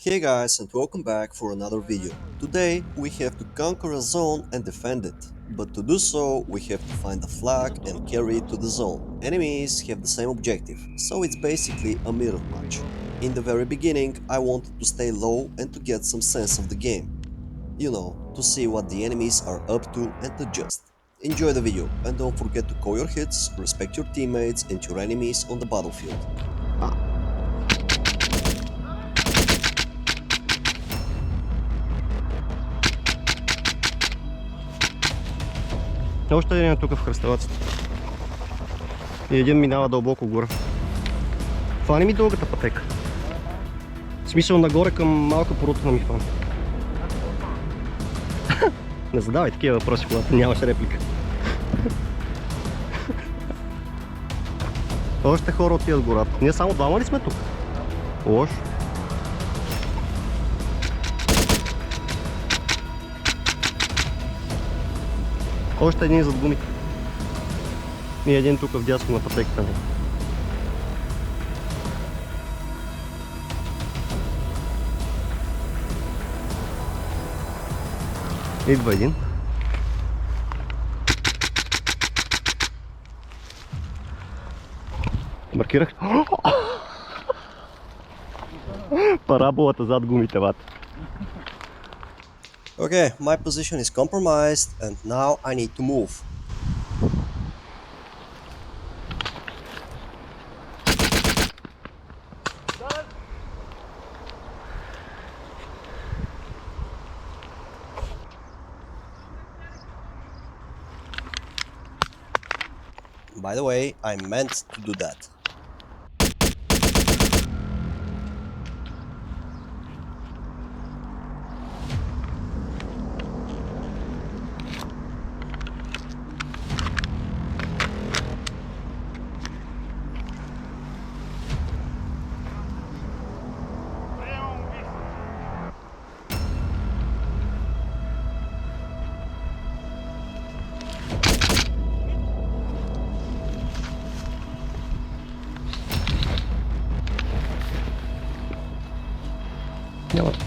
Hey guys, and welcome back for another video. Today we have to conquer a zone and defend it. But to do so, we have to find a flag and carry it to the zone. Enemies have the same objective, so it's basically a mirror match. In the very beginning, I wanted to stay low and to get some sense of the game. You know, to see what the enemies are up to and adjust. Enjoy the video and don't forget to call your hits, respect your teammates and your enemies on the battlefield. Още един е тук в кръстевацата. И един минава дълбоко горе. Фани ми дългата пътека. В смисъл нагоре към малка порутна ми фани. Не задавай такива въпроси, когато нямаш реплика. Още хора отиват в гората. Ние само двама ли сме тук? Лошо. Още един зад гумите. И един тук вдясно на пътеката. Идва един. Маркирах. Параболата зад гумите, вата. Okay, my position is compromised and now I need to move. By the way, I meant to do that.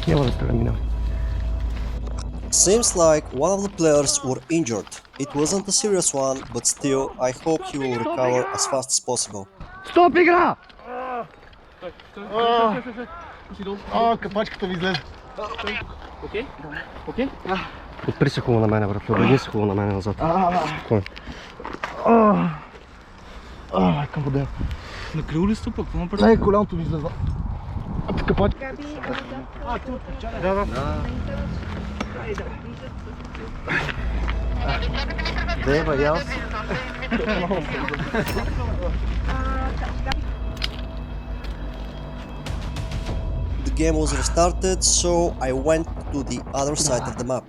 Няма да стреля, минава. Seems like one of the players were injured. It wasn't a serious one, but still, I hope he will recover as fast as possible. Стоп, игра! Капачката ви излезе. Окей? Окей? Отпри се хубаво на мене, брат. Обедни се хубаво на мене назад. Кой? Към водел. Накрил ли сте пък? Какво направи? Коляното ми излезе. Капачка. Да. Дева, ял си. The game was restarted, so I went to the other side of the map.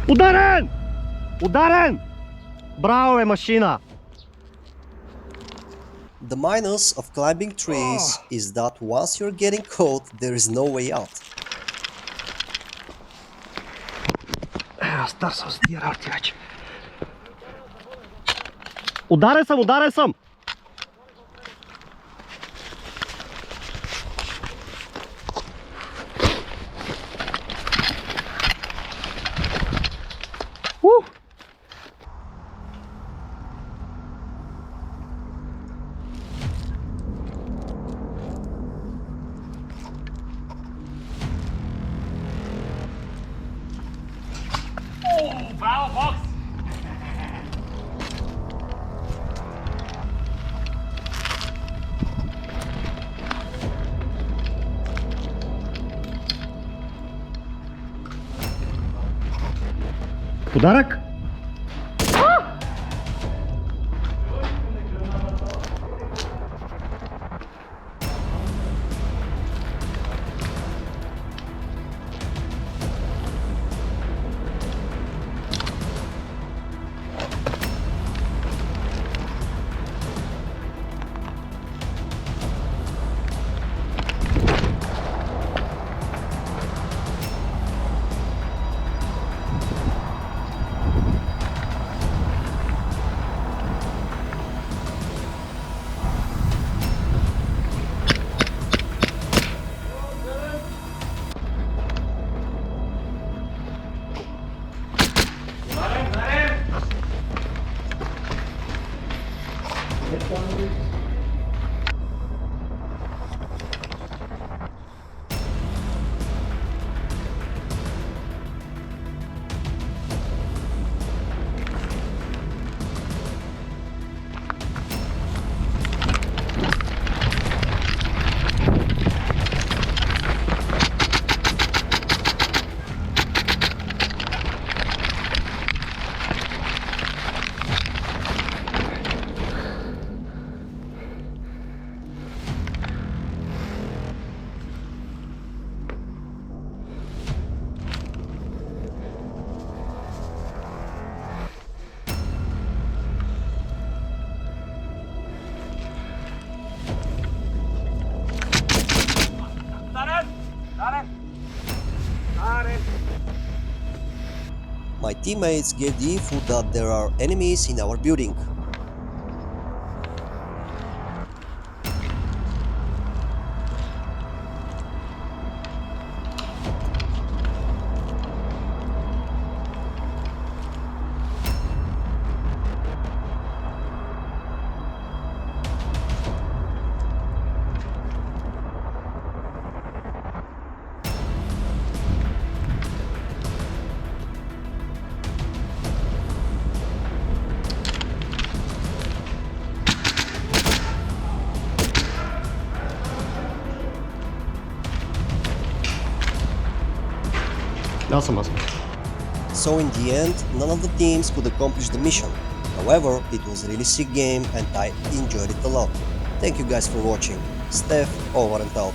Ударен! Ударен! Браво, бе, машина! The minus of climbing trees is that once you're getting caught, there is no way out. Стар съм с тия работи вече. Ударен съм! Bravo, box! Подарък? My teammates gave the info that there are enemies in our building. Awesome. So in the end, none of the teams could accomplish the mission. However, it was a really sick game and I enjoyed it a lot. Thank you guys for watching. Steph, over and out.